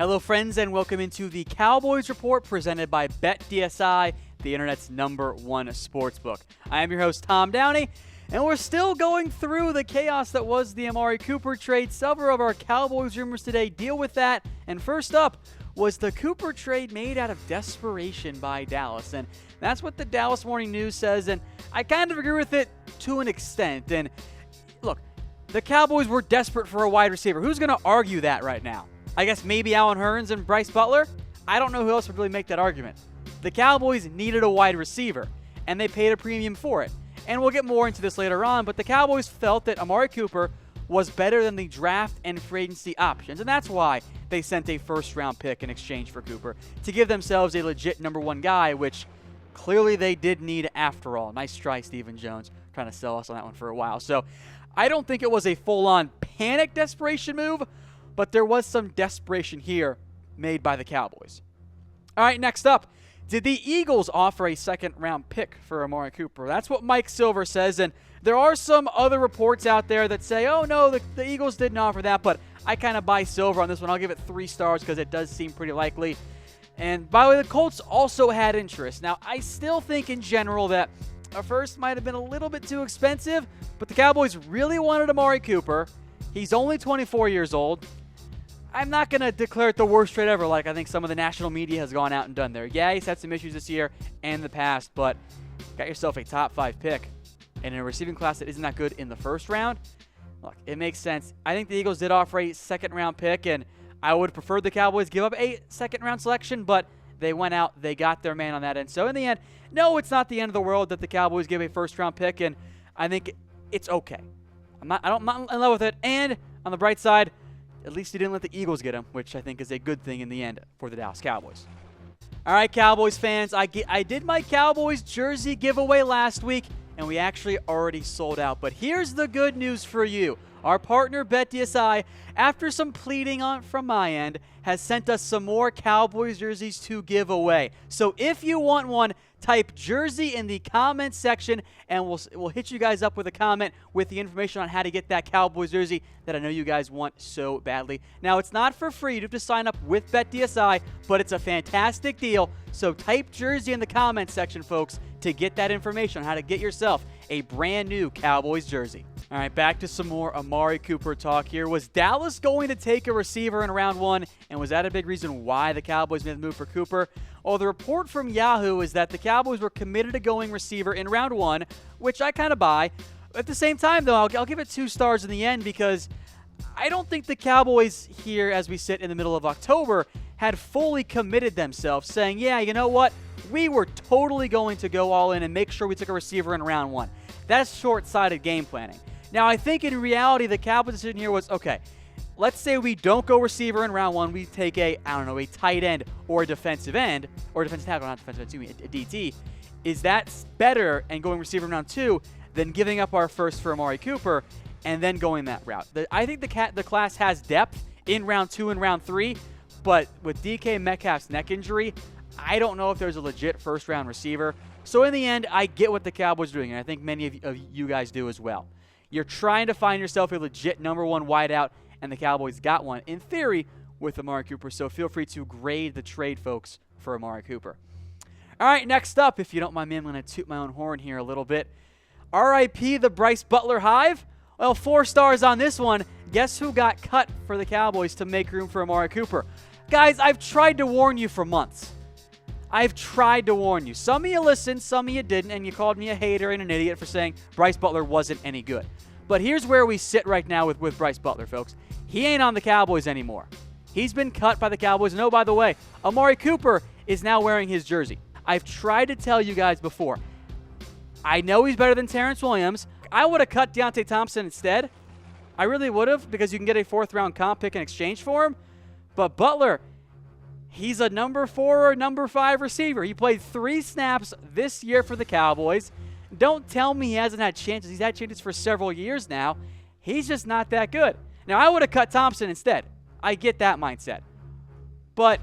Hello, friends, and welcome into the Cowboys Report presented by BetDSI, the internet's #1 sportsbook. I am your host, Tom Downey, and we're still going through the chaos that was the Amari Cooper trade. Several of our Cowboys rumors today deal with that, and first up was the Cooper trade made out of desperation by Dallas, and that's what the Dallas Morning News says, and I kind of agree with it to an extent. And look, the Cowboys were desperate for a wide receiver. Who's going to argue that right now? I guess maybe Allen Hurns and Brice Butler? I don't know who else would really make that argument. The Cowboys needed a wide receiver, and they paid a premium for it. And we'll get more into this later on, but the Cowboys felt that Amari Cooper was better than the draft and free agency options, and that's why they sent a first-round pick in exchange for Cooper to give themselves a legit #1 guy, which clearly they did need after all. Nice try, Stephen Jones, trying to sell us on that one for a while. So I don't think it was a full-on panic desperation move, but there was some desperation here made by the Cowboys. All right, next up, did the Eagles offer a second-round pick for Amari Cooper? That's what Mike Silver says, and there are some other reports out there that say, oh, no, the Eagles didn't offer that, but I kind of buy Silver on this one. I'll give it 3 stars because it does seem pretty likely. And by the way, the Colts also had interest. Now, I still think in general that a first might have been a little bit too expensive, but the Cowboys really wanted Amari Cooper. He's only 24 years old. I'm not going to declare it the worst trade ever like I think some of the national media has gone out and done there. Yeah, he's had some issues this year and in the past, but got yourself a top 5 pick and in a receiving class that isn't that good in the first round. Look, it makes sense. I think the Eagles did offer a second-round pick, and I would prefer the Cowboys give up a second-round selection, but they went out, they got their man on that end. So in the end, no, it's not the end of the world that the Cowboys give a first-round pick, and I think it's okay. I'm not in love with it, and on the bright side, at least he didn't let the Eagles get him, which I think is a good thing in the end for the Dallas Cowboys. All right, Cowboys fans, I did my Cowboys jersey giveaway last week, and we actually already sold out. But here's the good news for you. Our partner, BetDSI, after some pleading from my end, has sent us some more Cowboys jerseys to give away. So if you want one, type jersey in the comments section, and we'll hit you guys up with a comment with the information on how to get that Cowboys jersey that I know you guys want so badly. Now, it's not for free. You have to sign up with BetDSI, but it's a fantastic deal. So type jersey in the comments section, folks, to get that information on how to get yourself a brand new Cowboys jersey. All right, back to some more Amari Cooper talk here. Was Dallas going to take a receiver in round 1, and was that a big reason why the Cowboys made the move for Cooper? Well, the report from Yahoo is that the Cowboys were committed to going receiver in round 1, which I kind of buy. At the same time, though, I'll give it 2 stars in the end because I don't think the Cowboys here, as we sit in the middle of October, had fully committed themselves, saying, yeah, you know what? We were totally going to go all in and make sure we took a receiver in round 1. That's short-sighted game planning. Now, I think in reality, the Cowboys' decision here was, okay, let's say we don't go receiver in round 1. We take a tight end or a defensive end, or a defensive tackle, not defensive end, a DT. Is that better and going receiver in round 2 than giving up our first for Amari Cooper and then going that route? I think the class has depth in round 2 and round 3, but with DK Metcalf's neck injury, I don't know if there's a legit first-round receiver. So in the end, I get what the Cowboys are doing, and I think many of you guys do as well. You're trying to find yourself a legit #1 wideout, and the Cowboys got one, in theory, with Amari Cooper. So feel free to grade the trade, folks, for Amari Cooper. All right, next up, if you don't mind me, I'm going to toot my own horn here a little bit. RIP the Brice Butler Hive? Well, 4 stars on this one. Guess who got cut for the Cowboys to make room for Amari Cooper? Guys, I've tried to warn you for months. I've tried to warn you. Some of you listened, some of you didn't, and you called me a hater and an idiot for saying Brice Butler wasn't any good. But here's where we sit right now with Brice Butler, folks. He ain't on the Cowboys anymore. He's been cut by the Cowboys. And oh, by the way, Amari Cooper is now wearing his jersey. I've tried to tell you guys before. I know he's better than Terrance Williams. I would have cut Deontay Thompson instead. I really would have, because you can get a 4th-round comp pick in exchange for him. But Butler, he's a number 4 or number 5 receiver. He played 3 snaps this year for the Cowboys. Don't tell me he hasn't had chances. He's had chances for several years now. He's just not that good. Now, I would have cut Thompson instead. I get that mindset. But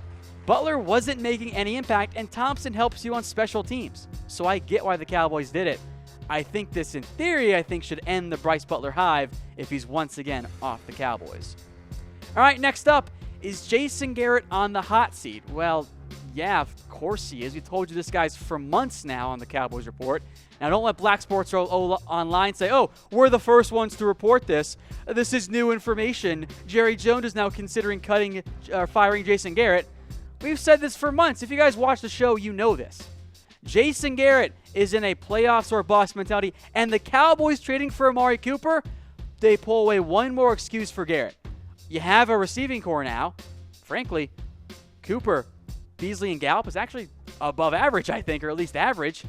Butler wasn't making any impact, and Thompson helps you on special teams. So I get why the Cowboys did it. I think this, in theory, should end the Brice Butler hive if he's once again off the Cowboys. All right, next up, Is Jason Garrett on the hot seat? Well, yeah, of course he is. We told you this guy's for months now on the Cowboys Report. Now, don't let Black Sports Online say, oh, we're the first ones to report this. This is new information. Jerry Jones is now considering firing Jason Garrett. We've said this for months. If you guys watch the show, you know this. Jason Garrett is in a playoffs or bust mentality, and the Cowboys trading for Amari Cooper, they pull away one more excuse for Garrett. You have a receiving core now. Frankly, Cooper, Beasley, and Gallup is actually above average, I think, or at least average.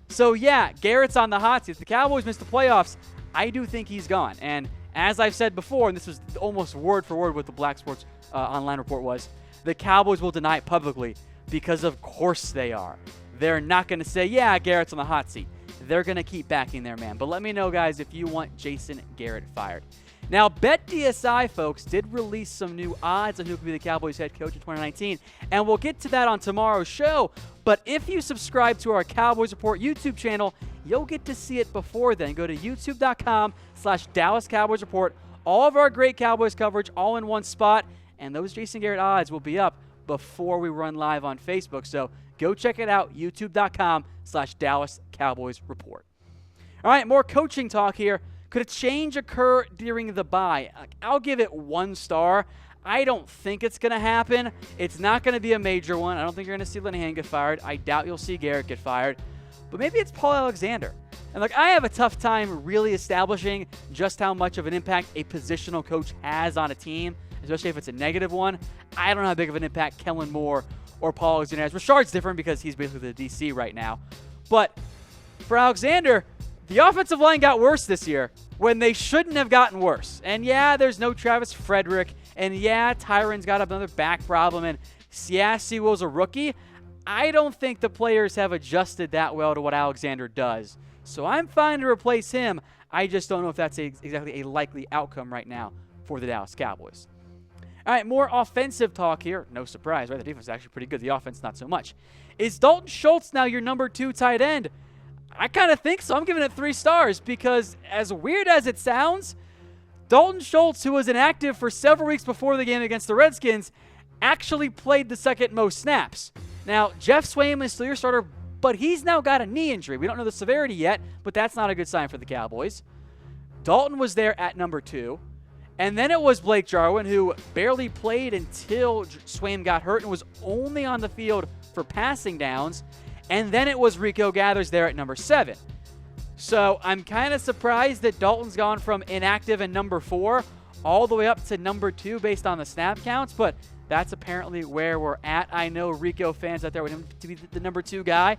So, yeah, Garrett's on the hot seat. If the Cowboys miss the playoffs, I do think he's gone. And as I've said before, and this was almost word for word what the Black Sports Online report was, the Cowboys will deny it publicly because of course they are. They're not going to say, yeah, Garrett's on the hot seat. They're going to keep backing their man. But let me know, guys, if you want Jason Garrett fired. Now, BetDSI, folks, did release some new odds on who could be the Cowboys head coach in 2019, and we'll get to that on tomorrow's show. But if you subscribe to our Cowboys Report YouTube channel, you'll get to see it before then. Go to youtube.com/Dallas Cowboys Report. All of our great Cowboys coverage all in one spot, and those Jason Garrett odds will be up before we run live on Facebook. So go check it out, youtube.com/Dallas Cowboys Report. All right, more coaching talk here. Could a change occur during the bye? I'll give it 1 star. I don't think it's going to happen. It's not going to be a major one. I don't think you're going to see Linehan get fired. I doubt you'll see Garrett get fired. But maybe it's Paul Alexander. And I have a tough time really establishing just how much of an impact a positional coach has on a team, especially if it's a negative one. I don't know how big of an impact Kellen Moore or Paul Alexander has. Rashard's different because he's basically the DC right now. But for Alexander, the offensive line got worse this year when they shouldn't have gotten worse. And yeah, there's no Travis Frederick. And yeah, Tyron's got another back problem. And yeah, Sewell's a rookie. I don't think the players have adjusted that well to what Alexander does. So I'm fine to replace him. I just don't know if that's exactly a likely outcome right now for the Dallas Cowboys. All right, more offensive talk here. No surprise, right? The defense is actually pretty good. The offense, not so much. Is Dalton Schultz now your number 2 tight end? I kind of think so. I'm giving it 3 stars because, as weird as it sounds, Dalton Schultz, who was inactive for several weeks before the game against the Redskins, actually played the second most snaps. Now, Jeff Swaim is still your starter, but he's now got a knee injury. We don't know the severity yet, but that's not a good sign for the Cowboys. Dalton was there at number 2. And then it was Blake Jarwin, who barely played until Swaim got hurt and was only on the field for passing downs. And then it was Rico Gathers there at number 7. So I'm kind of surprised that Dalton's gone from inactive and number 4 all the way up to number 2 based on the snap counts, but that's apparently where we're at. I know Rico fans out there want him to be the number 2 guy.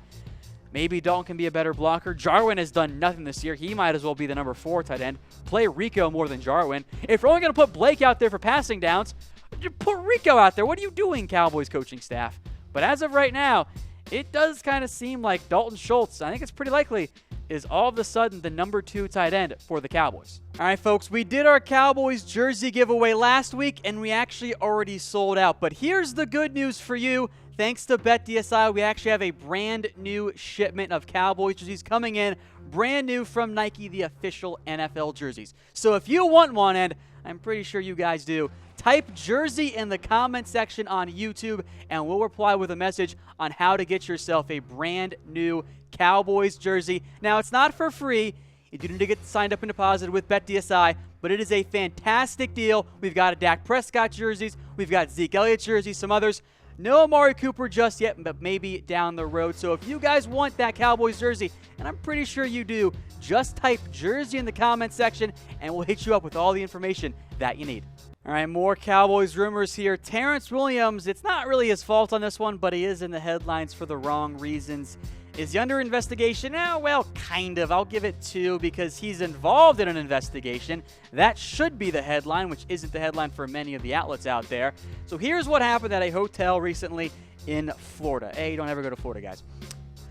Maybe Dalton can be a better blocker. Jarwin has done nothing this year. He might as well be the number 4 tight end. Play Rico more than Jarwin. If you're only going to put Blake out there for passing downs, you put Rico out there. What are you doing, Cowboys coaching staff? But as of right now, it does kind of seem like Dalton Schultz, I think it's pretty likely, is all of a sudden the number 2 tight end for the Cowboys. All right, folks, we did our Cowboys jersey giveaway last week, and we actually already sold out. But here's the good news for you. Thanks to BetDSI, we actually have a brand new shipment of Cowboys jerseys coming in, brand new from Nike, the official NFL jerseys. So if you want one, and I'm pretty sure you guys do, type jersey in the comment section on YouTube, and we'll reply with a message on how to get yourself a brand new Cowboys jersey. Now, it's not for free. You do need to get signed up and deposited with BetDSI, but it is a fantastic deal. We've got a Dak Prescott jerseys. We've got Zeke Elliott jerseys, some others. No Amari Cooper just yet, but maybe down the road. So if you guys want that Cowboys jersey, and I'm pretty sure you do, just type jersey in the comment section, and we'll hit you up with all the information that you need. All right, more Cowboys rumors here. Terrance Williams, it's not really his fault on this one, but he is in the headlines for the wrong reasons. Is he under investigation? Well, kind of. I'll give it 2 because he's involved in an investigation. That should be the headline, which isn't the headline for many of the outlets out there. So here's what happened at a hotel recently in Florida. Hey, you don't ever go to Florida, guys.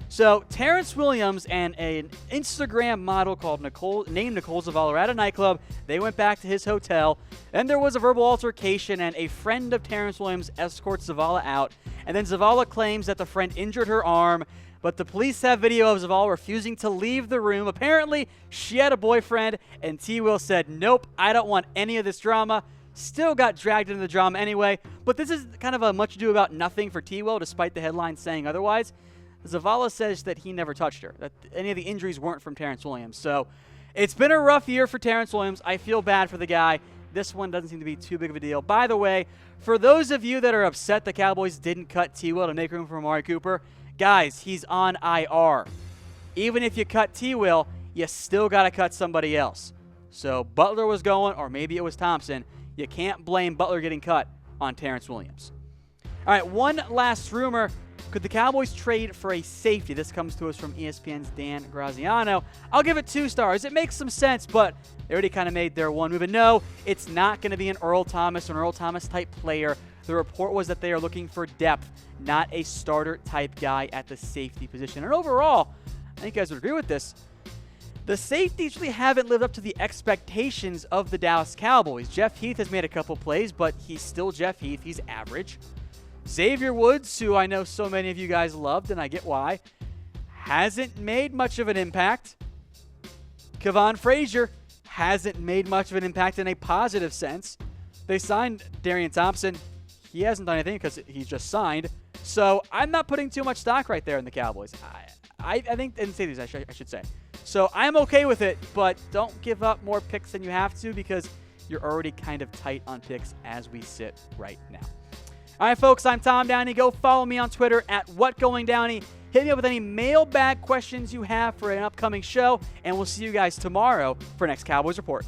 So Terrance Williams and an Instagram model called Nicole Zavala are at a nightclub. They went back to his hotel. Then there was a verbal altercation, and a friend of Terrance Williams escorts Zavala out. And then Zavala claims that the friend injured her arm. But the police have video of Zavala refusing to leave the room. Apparently, she had a boyfriend, and T. Will said, nope, I don't want any of this drama. Still got dragged into the drama anyway, but this is kind of a much ado about nothing for T. Will, despite the headline saying otherwise. Zavala says that he never touched her, that any of the injuries weren't from Terrance Williams. So it's been a rough year for Terrance Williams. I feel bad for the guy. This one doesn't seem to be too big of a deal. By the way, for those of you that are upset the Cowboys didn't cut T. Will to make room for Amari Cooper, guys, he's on IR. Even if you cut T. Will, you still got to cut somebody else. So Butler was going, or maybe it was Thompson. You can't blame Butler getting cut on Terrance Williams. All right, one last rumor. Could the Cowboys trade for a safety? This comes to us from ESPN's Dan Graziano. I'll give it 2 stars. It makes some sense, but they already kind of made their one move. And no, it's not going to be an Earl Thomas or an Earl Thomas type player. The report was that they are looking for depth, not a starter type guy at the safety position. And overall, I think you guys would agree with this. The safeties really haven't lived up to the expectations of the Dallas Cowboys. Jeff Heath has made a couple plays, but he's still Jeff Heath. He's average. Xavier Woods, who I know so many of you guys loved, and I get why, hasn't made much of an impact. Kevon Frazier hasn't made much of an impact in a positive sense. They signed Darian Thompson. He hasn't done anything because he's just signed. So I'm not putting too much stock right there in the Cowboys. I think, and say these, I should say. So I'm okay with it, but don't give up more picks than you have to because you're already kind of tight on picks as we sit right now. All right, folks, I'm Tom Downey. Go follow me on Twitter at WhatGoingDowney. Hit me up with any mailbag questions you have for an upcoming show, and we'll see you guys tomorrow for next Cowboys Report.